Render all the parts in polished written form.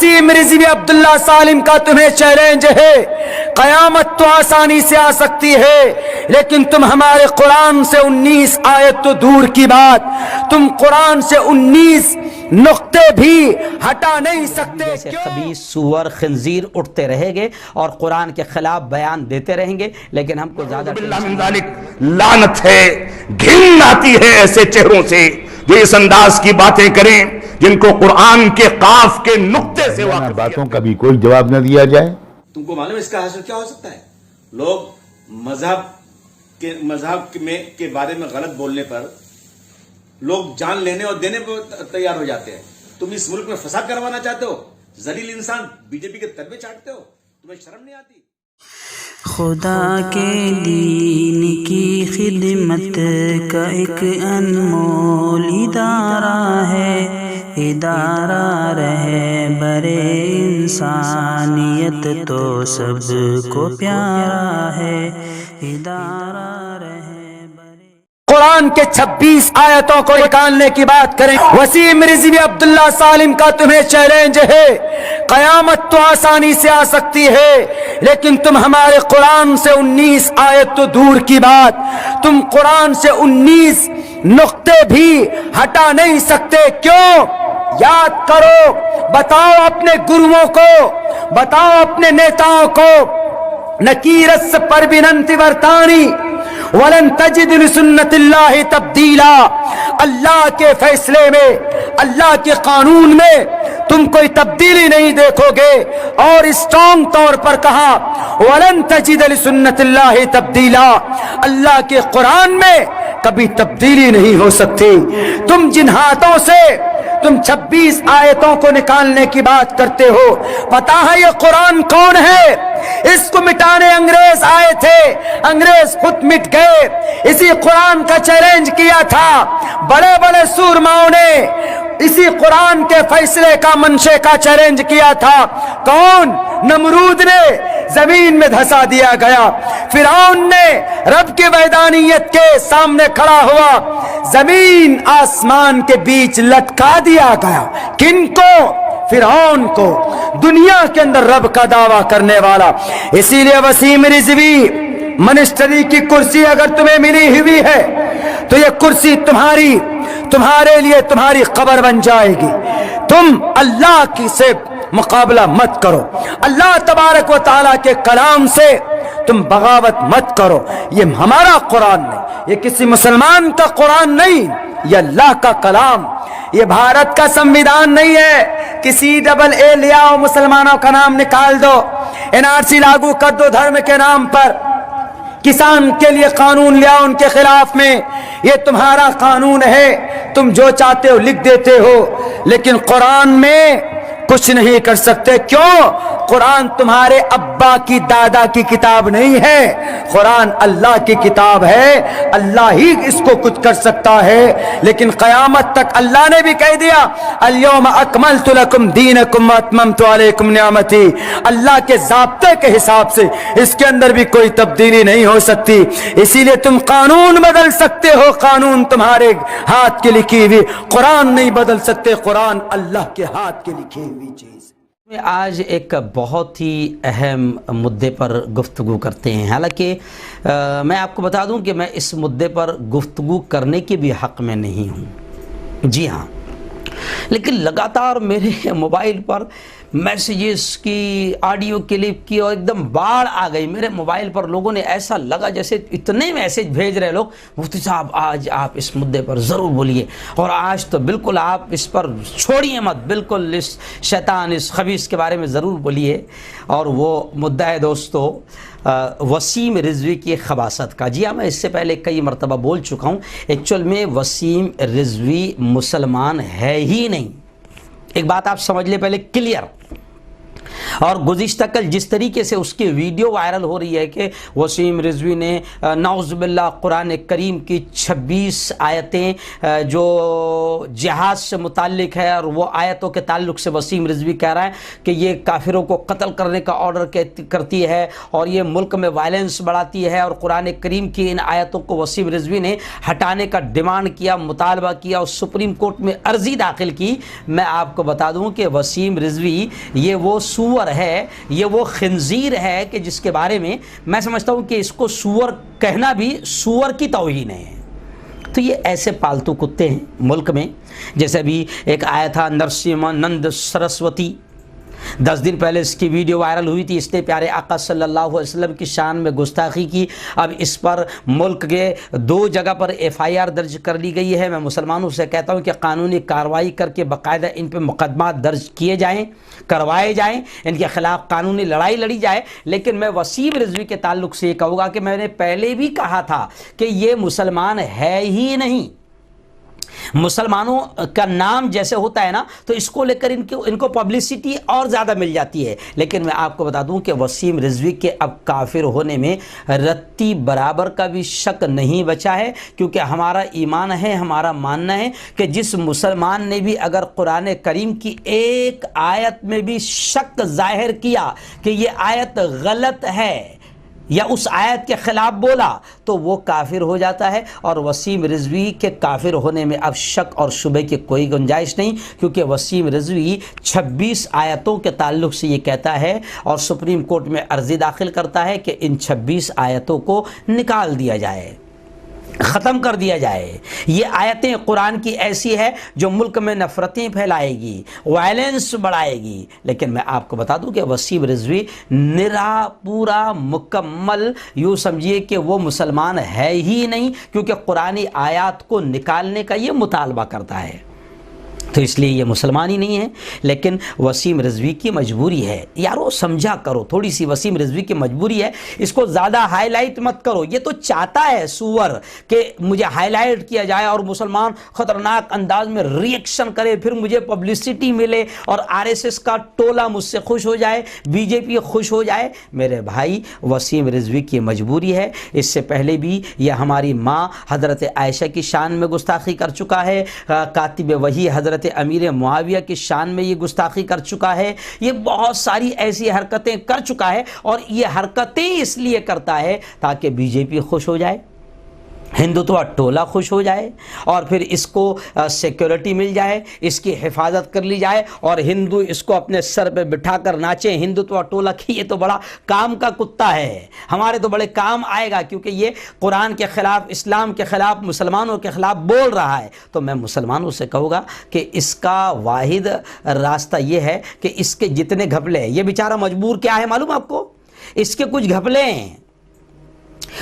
وسیم رضوی عبداللہ سالم کا تمہیں چیلنج ہے، قیامت تو آسانی سے آ سکتی ہے لیکن تم ہمارے قرآن سے 19 آیت تو دور کی بات، تم قرآن سے 19 نقطے بھی ہٹا نہیں سکتے۔ جیسے خبیث سور خنزیر اٹھتے رہیں گے اور قرآن کے خلاف بیان دیتے رہیں گے، لیکن ہم کو زیادہ لعنت ہے، گھن آتی ہے ایسے چہروں سے جو اس انداز کی باتیں کریں جن کو قرآن کے قاف کے نقطے سے واقف باتوں کا بھی کوئی جواب نہ دیا جائے۔ تم کو معلوم ہے اس کا حاصل کیا ہو سکتا ہے؟ لوگ مذہب کے بارے میں غلط بولنے پر لوگ جان لینے اور دینے پر تیار ہو جاتے ہیں۔ تم اس ملک میں فساد کروانا چاہتے ہو، ذلیل انسان بی جے پی کے تلوے چاٹتے ہو، تمہیں شرم نہیں آتی؟ خدا کے دین کی خدمت کا ایک انمول ادارہ ہے، ادارہ رہے برے انسانیت تو سب کو پیارا ہے، ادارہ رہے قرآن کے 26 آیتوں کو نکالنے کی بات کریں۔ وسیم رضوی عبداللہ سالم کا تمہیں چیلنج ہے، قیامت تو آسانی سے آ سکتی ہے لیکن تم ہمارے قرآن سے 19 آیت تو دور کی بات، تم قرآن سے 19 نقطے بھی ہٹا نہیں سکتے۔ کیوں؟ یاد کرو، بتاؤ اپنے گروؤں کو، بتاؤ اپنے نیتاؤں کو، نکیرس پربننتی ورتانی ولن تجد لسنت اللہ تبدیلا، اللہ کے فیصلے میں، اللہ کے قانون میں تم کوئی تبدیلی نہیں دیکھو گے، اور اسٹرانگ طور پر کہا ولن تجد لسنت اللہ تبدیلا، اللہ کے قرآن میں کبھی تبدیلی نہیں ہو سکتی۔ تم جن ہاتھوں سے تم 26 آیتوں کو نکالنے کی بات کرتے ہو، پتا ہے یہ قرآن کون ہے؟ اس کو مٹانے انگریز آئے تھے، انگریز خود مٹ گئے۔ اسی قرآن کا چیلنج کیا تھا بڑے بڑے سورماؤں نے، اسی قرآن کے فیصلے کا منشے کا چیلنج کیا تھا۔ کون؟ نمرود نے، زمین میں دھسا دیا گیا۔ فرعون نے رب کی وحدانیت کے سامنے کھڑا ہوا، زمین آسمان کے بیچ لٹکا دیا گیا۔ کن کو؟ فرعون کو، دنیا کے اندر رب کا دعویٰ کرنے والا۔ اسی لیے وسیم رضوی، منسٹری کی کرسی اگر تمہیں ملی ہوئی ہے تو یہ کرسی تمہارے لیے تمہاری قبر بن جائے گی۔ تم اللہ کی سے مقابلہ مت کرو، اللہ تبارک و تعالیٰ کے کلام سے تم بغاوت مت کرو۔ یہ ہمارا قرآن نہیں، یہ کسی مسلمان کا قرآن نہیں، یہ اللہ کا کلام، یہ بھارت کا سمویدھان نہیں ہے کہ CAA لے آؤ، مسلمانوں کا نام نکال دو، NRC لاگو کر دو دھرم کے نام پر، کسان کے لیے قانون لے آؤ ان کے خلاف میں، یہ تمہارا قانون ہے، تم جو چاہتے ہو لکھ دیتے ہو، لیکن قرآن میں کچھ نہیں کر سکتے۔ کیوں؟ قرآن تمہارے ابا کی دادا کی کتاب نہیں ہے، قرآن اللہ کی کتاب ہے، اللہ ہی اس کو کچھ کر سکتا ہے۔ لیکن قیامت تک اللہ نے بھی کہہ دیا الیوم اکملت لکم دینکم واتممت علیکم نعمتی، اللہ کے ضابطے کے حساب سے اس کے اندر بھی کوئی تبدیلی نہیں ہو سکتی۔ اسی لیے تم قانون بدل سکتے ہو، قانون تمہارے ہاتھ کی لکھی ہوئی، قرآن نہیں بدل سکتے، قرآن اللہ کے ہاتھ کی لکھی ہوئی چیز۔ آج ایک بہت ہی اہم مدعے پر گفتگو کرتے ہیں، حالانکہ میں آپ کو بتا دوں کہ میں اس مدعے پر گفتگو کرنے کے بھی حق میں نہیں ہوں، جی ہاں، لیکن لگاتار میرے موبائل پر میسیجز کی، آڈیو کلپ کی، اور ایک دم باڑھ آ گئی میرے موبائل پر۔ لوگوں نے ایسا لگا جیسے اتنے میسیج بھیج رہے لوگ، مفتی صاحب آج آپ اس مدعے پر ضرور بولیے، اور آج تو بالکل آپ اس پر چھوڑیے مت، بالکل اس شیطان، اس خبیث کے بارے میں ضرور بولیے۔ اور وہ مدعا ہے دوستو وسیم رضوی کی خباثت کا۔ جی ہاں، میں اس سے پہلے کئی مرتبہ بول چکا ہوں، ایکچول میں وسیم رضوی مسلمان ہے ہی نہیں۔ ایک بات آپ سمجھ لیں پہلے کلیئر، اور گزشتہ کل جس طریقے سے اس کی ویڈیو وائرل ہو رہی ہے کہ وسیم رضوی نے نعوذ باللہ قرآن کریم کی 26 آیتیں جو جہاد سے متعلق ہے، اور وہ آیتوں کے تعلق سے وسیم رضوی کہہ رہا ہے کہ یہ کافروں کو قتل کرنے کا آرڈر کرتی ہے اور یہ ملک میں وائلنس بڑھاتی ہے، اور قرآن کریم کی ان آیتوں کو وسیم رضوی نے ہٹانے کا ڈیمانڈ کیا، مطالبہ کیا اور سپریم کورٹ میں عرضی داخل کی۔ میں آپ کو بتا دوں کہ وسیم رضوی یہ وہ سور ہے، یہ وہ خنزیر ہے کہ جس کے بارے میں سمجھتا ہوں کہ اس کو سور کہنا بھی سور کی توہین ہے۔ تو یہ ایسے پالتو کتے ہیں ملک میں، جیسے ابھی ایک آیا تھا نرسمہانند سرسوتی، 10 دن پہلے اس کی ویڈیو وائرل ہوئی تھی، اس نے پیارے آقا صلی اللہ علیہ وسلم کی شان میں گستاخی کی۔ اب اس پر ملک کے 2 جگہ پر FIR درج کر لی گئی ہے۔ میں مسلمانوں سے کہتا ہوں کہ قانونی کارروائی کر کے باقاعدہ ان پہ مقدمات درج کیے جائیں، کروائے جائیں، ان کے خلاف قانونی لڑائی لڑی جائے۔ لیکن میں وسیم رضوی کے تعلق سے یہ کہوں گا کہ میں نے پہلے بھی کہا تھا کہ یہ مسلمان ہے ہی نہیں۔ مسلمانوں کا نام جیسے ہوتا ہے نا تو اس کو لے کر ان کو پبلسٹی اور زیادہ مل جاتی ہے، لیکن میں آپ کو بتا دوں کہ وسیم رضوی کے اب کافر ہونے میں رتی برابر کا بھی شک نہیں بچا ہے، کیونکہ ہمارا ایمان ہے، ہمارا ماننا ہے کہ جس مسلمان نے بھی اگر قرآن کریم کی ایک آیت میں بھی شک ظاہر کیا کہ یہ آیت غلط ہے یا اس آیت کے خلاف بولا تو وہ کافر ہو جاتا ہے، اور وسیم رضوی کے کافر ہونے میں اب شک اور شبہ کی کوئی گنجائش نہیں، کیونکہ وسیم رضوی 26 آیتوں کے تعلق سے یہ کہتا ہے اور سپریم کورٹ میں عرضی داخل کرتا ہے کہ ان 26 آیتوں کو نکال دیا جائے، ختم کر دیا جائے۔ یہ آیتیں قرآن کی ایسی ہے جو ملک میں نفرتیں پھیلائے گی، وائلنس بڑھائے گی۔ لیکن میں آپ کو بتا دوں کہ وسیم رضوی نرا پورا مکمل یوں سمجھیے کہ وہ مسلمان ہے ہی نہیں، کیونکہ قرآنی آیات کو نکالنے کا یہ مطالبہ کرتا ہے، تو اس لیے یہ مسلمان ہی نہیں ہے۔ لیکن وسیم رضوی کی مجبوری ہے، یارو سمجھا کرو تھوڑی سی، وسیم رضوی کی مجبوری ہے، اس کو زیادہ ہائی لائٹ مت کرو۔ یہ تو چاہتا ہے سور کہ مجھے ہائی لائٹ کیا جائے اور مسلمان خطرناک انداز میں ری ایکشن کرے، پھر مجھے پبلسٹی ملے اور RSS کا ٹولہ مجھ سے خوش ہو جائے، BJP خوش ہو جائے۔ میرے بھائی وسیم رضوی کی مجبوری ہے۔ اس سے پہلے بھی یہ ہماری ماں حضرت عائشہ کی شان میں گستاخی کر چکا ہے، کاتب وحی حضرت امیر معاویہ کی شان میں یہ گستاخی کر چکا ہے، یہ بہت ساری ایسی حرکتیں کر چکا ہے، اور یہ حرکتیں اس لیے کرتا ہے تاکہ BJP خوش ہو جائے، ہندوتوا ٹولہ خوش ہو جائے، اور پھر اس کو سیکیورٹی مل جائے، اس کی حفاظت کر لی جائے، اور ہندو اس کو اپنے سر پہ بٹھا کر ناچیں۔ ہندوتوا ٹولہ کی یہ تو بڑا کام کا کتا ہے، ہمارے تو بڑے کام آئے گا، کیونکہ یہ قرآن کے خلاف، اسلام کے خلاف، مسلمانوں کے خلاف بول رہا ہے۔ تو میں مسلمانوں سے کہوں گا کہ اس کا واحد راستہ یہ ہے کہ اس کے جتنے گھپلے، یہ بیچارہ مجبور کیا ہے معلوم آپ کو، اس کے کچھ گھپلے ہیں،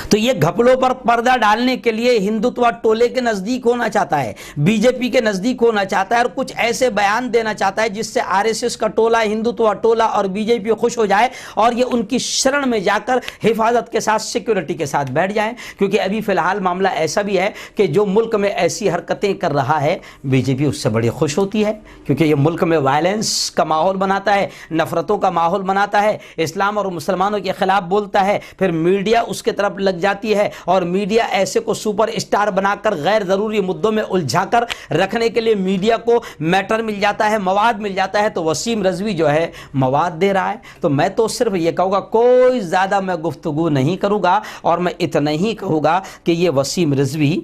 تو یہ گھپلوں پر پردہ ڈالنے کے لیے ہندوتوا ٹولے کے نزدیک ہونا چاہتا ہے، BJP کے نزدیک ہونا چاہتا ہے، اور کچھ ایسے بیان دینا چاہتا ہے جس سے RSS کا ٹولہ، ہندوتوا ٹولہ اور BJP خوش ہو جائے، اور یہ ان کی شرن میں جا کر حفاظت کے ساتھ، سیکیورٹی کے ساتھ بیٹھ جائیں۔ کیونکہ ابھی فی الحال معاملہ ایسا بھی ہے کہ جو ملک میں ایسی حرکتیں کر رہا ہے BJP اس سے بڑی خوش ہوتی ہے، کیونکہ یہ ملک میں وائلنس کا ماحول بناتا ہے، نفرتوں کا ماحول بناتا ہے، اسلام اور مسلمانوں کے خلاف بولتا ہے، پھر میڈیا اس کے طرف لگ جاتی ہے، اور میڈیا ایسے کو سپر اسٹار بنا کر غیر ضروری مدوں میں الجھا کر رکھنے کے لیے میڈیا کو میٹر مل جاتا ہے، مواد مل جاتا ہے، تو وسیم رضوی جو ہے مواد دے رہا ہے۔ تو میں تو صرف یہ کہوں گا، کوئی زیادہ میں گفتگو نہیں کروں گا، اور میں اتنا ہی کہوں گا کہ یہ وسیم رضوی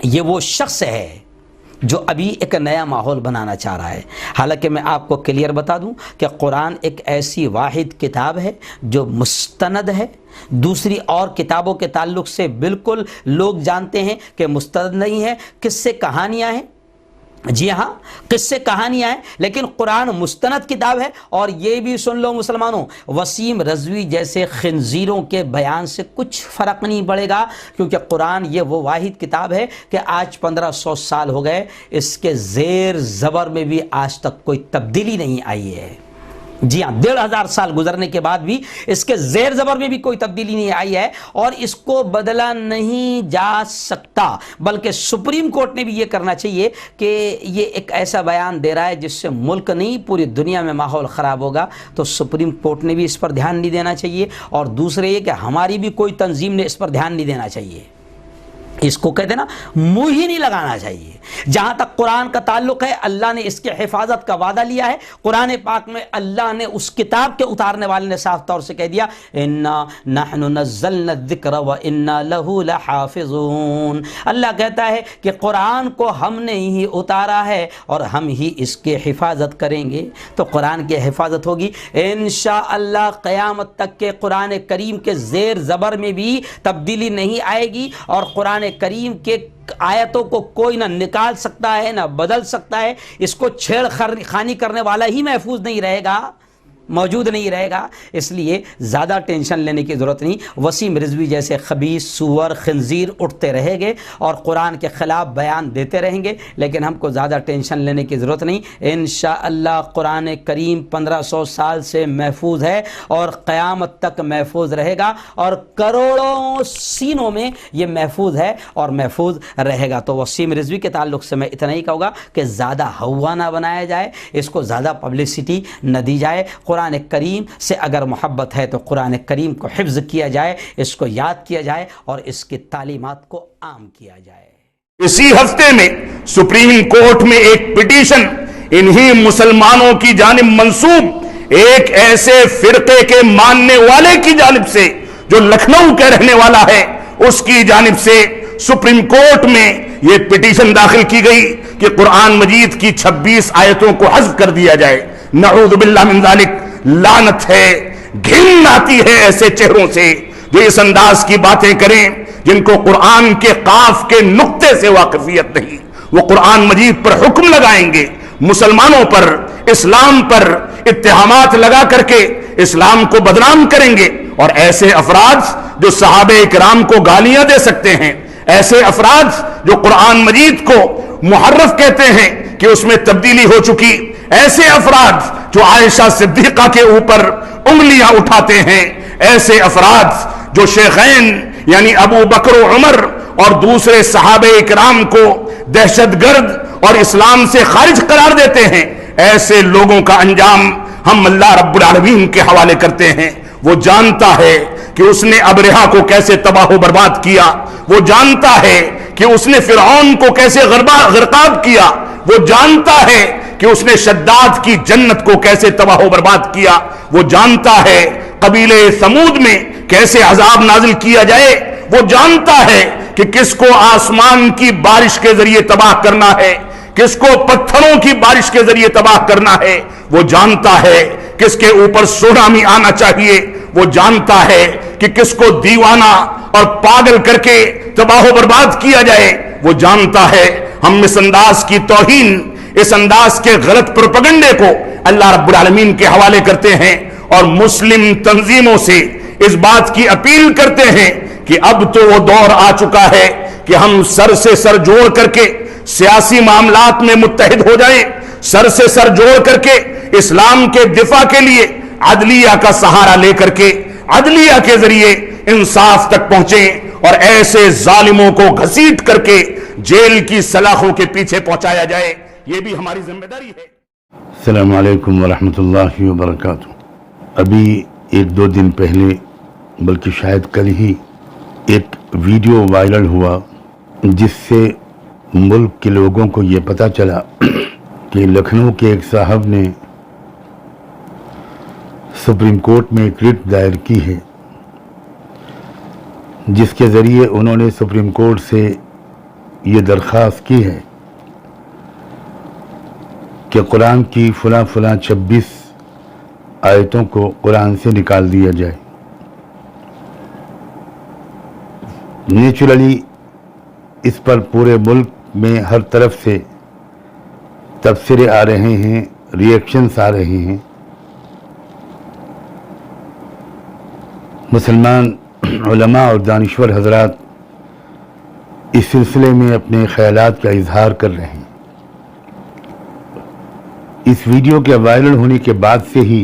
یہ وہ شخص ہے جو ابھی ایک نیا ماحول بنانا چاہ رہا ہے۔ حالانکہ میں آپ کو کلیئر بتا دوں کہ قرآن ایک ایسی واحد کتاب ہے جو مستند ہے، دوسری اور کتابوں کے تعلق سے بالکل لوگ جانتے ہیں کہ مستند نہیں ہے، قصے کہانیاں ہیں، جی ہاں قصے کہانیاں ہیں، لیکن قرآن مستند کتاب ہے۔ اور یہ بھی سن لو مسلمانوں، وسیم رضوی جیسے خنزیروں کے بیان سے کچھ فرق نہیں پڑے گا، کیونکہ قرآن یہ وہ واحد کتاب ہے کہ آج 1500 سال ہو گئے، اس کے زیر زبر میں بھی آج تک کوئی تبدیلی نہیں آئی ہے۔ جی ہاں، 1500 سال گزرنے کے بعد بھی اس کے زیر زبر میں بھی کوئی تبدیلی نہیں آئی ہے اور اس کو بدلا نہیں جا سکتا، بلکہ سپریم کورٹ نے بھی یہ کرنا چاہیے کہ یہ ایک ایسا بیان دے رہا ہے جس سے ملک نہیں پوری دنیا میں ماحول خراب ہوگا، تو سپریم کورٹ نے بھی اس پر دھیان نہیں دینا چاہیے، اور دوسرے یہ کہ ہماری بھی کوئی تنظیم نے اس پر دھیان نہیں دینا چاہیے، اس کو کہتے ہیں نا منہ ہی نہیں لگانا چاہیے۔ جہاں تک قرآن کا تعلق ہے، اللہ نے اس کے حفاظت کا وعدہ لیا ہے۔ قرآن پاک میں اللہ نے اس کتاب کے اتارنے والے نے صاف طور سے کہہ دیا انا نحن نزلنا الذکر وانا له لحافظون۔ اللہ کہتا ہے کہ قرآن کو ہم نے ہی اتارا ہے اور ہم ہی اس کے حفاظت کریں گے، تو قرآن کی حفاظت ہوگی انشاءاللہ۔ قیامت تک کے قرآن کریم کے زیر زبر میں بھی تبدیلی نہیں آئے گی، اور قرآن کریم کے آیتوں کو کوئی نہ نکال سکتا ہے نہ بدل سکتا ہے، اس کو چھیڑ خانی کرنے والا ہی محفوظ نہیں رہے گا، موجود نہیں رہے گا۔ اس لیے زیادہ ٹینشن لینے کی ضرورت نہیں۔ وسیم رضوی جیسے خبیث سور خنزیر اٹھتے رہیں گے اور قرآن کے خلاف بیان دیتے رہیں گے، لیکن ہم کو زیادہ ٹینشن لینے کی ضرورت نہیں۔ انشاءاللہ قرآن کریم 1500 سال سے محفوظ ہے اور قیامت تک محفوظ رہے گا، اور کروڑوں سینوں میں یہ محفوظ ہے اور محفوظ رہے گا۔ تو وسیم رضوی کے تعلق سے میں اتنا ہی کہوں گا کہ زیادہ ہوا نہ بنایا جائے، اس کو زیادہ پبلسٹی نہ دی جائے۔ قرآن کریم سے اگر محبت ہے تو قرآن کریم کو حفظ کیا جائے، اس کو یاد کیا جائے اور اس کی تعلیمات کو عام کیا جائے۔ اسی ہفتے میں سپریم کورٹ میں ایک پٹیشن انہی مسلمانوں کی جانب منسوب ایک ایسے فرقے کے ماننے والے کی جانب سے جو لکھنؤ کا رہنے والا ہے، اس کی جانب سے سپریم کورٹ میں یہ پٹیشن داخل کی گئی کہ قرآن مجید کی 26 آیتوں کو حذف کر دیا جائے۔ نعوذ باللہ من ذالک، لعنت ہے، گھن آتی ہے ایسے چہروں سے جو اس انداز کی باتیں کریں جن کو قرآن کے قاف کے نقطے سے واقفیت نہیں۔ وہ قرآن مجید پر حکم لگائیں گے، مسلمانوں پر، اسلام پر اتہامات لگا کر کے اسلام کو بدنام کریں گے، اور ایسے افراد جو صحابہ کرام کو گالیاں دے سکتے ہیں، ایسے افراد جو قرآن مجید کو محرف کہتے ہیں کہ اس میں تبدیلی ہو چکی، ایسے افراد جو عائشہ صدیقہ کے اوپر انگلیاں اٹھاتے ہیں، ایسے افراد جو شیخین یعنی ابو بکر و عمر اور دوسرے صحابہ کرام کو دہشت گرد اور اسلام سے خارج قرار دیتے ہیں، ایسے لوگوں کا انجام ہم اللہ رب العالمین کے حوالے کرتے ہیں۔ وہ جانتا ہے کہ اس نے ابرہہ کو کیسے تباہ و برباد کیا، وہ جانتا ہے کہ اس نے فرعون کو کیسے غرقاب کیا، وہ جانتا ہے کہ اس نے شداد کی جنت کو کیسے تباہ و برباد کیا، وہ جانتا ہے قبیلے سمود میں کیسے عذاب نازل کیا جائے، وہ جانتا ہے کہ کس کو آسمان کی بارش کے ذریعے تباہ کرنا ہے، کس کو پتھروں کی بارش کے ذریعے تباہ کرنا ہے، وہ جانتا ہے کس کے اوپر سونامی آنا چاہیے، وہ جانتا ہے کہ کس کو دیوانہ اور پاگل کر کے تباہ و برباد کیا جائے، وہ جانتا ہے۔ ہم اس انداز کی توہین، اس انداز کے غلط پروپیگنڈے کو اللہ رب العالمین کے حوالے کرتے ہیں اور مسلم تنظیموں سے اس بات کی اپیل کرتے ہیں کہ اب تو وہ دور آ چکا ہے کہ ہم سر سے سر جوڑ کر کے سیاسی معاملات میں متحد ہو جائیں، سر سے سر جوڑ کر کے اسلام کے دفاع کے لیے عدلیہ کا سہارا لے کر کے عدلیہ کے ذریعے انصاف تک پہنچیں اور ایسے ظالموں کو گھسیٹ کر کے جیل کی سلاخوں کے پیچھے پہنچایا جائے۔ یہ بھی ہماری ذمہ داری ہے۔ السلام علیکم ورحمۃ اللہ وبرکاتہ۔ ابھی 1-2 دن پہلے، بلکہ شاید کل ہی، ایک ویڈیو وائرل ہوا جس سے ملک کے لوگوں کو یہ پتہ چلا کہ لکھنؤ کے ایک صاحب نے سپریم کورٹ میں ایک ریٹ دائر کی ہے، جس کے ذریعے انہوں نے سپریم کورٹ سے یہ درخواست کی ہے کہ قرآن کی فلاں 26 آیتوں کو قرآن سے نکال دیا جائے۔ نیچرلی اس پر پورے ملک میں ہر طرف سے تبصرے آ رہے ہیں، ریئیکشنز آ رہے ہیں۔ مسلمان علماء اور دانشور حضرات اس سلسلے میں اپنے خیالات کا اظہار کر رہے ہیں۔ اس ویڈیو کے وائرل ہونے کے بعد سے ہی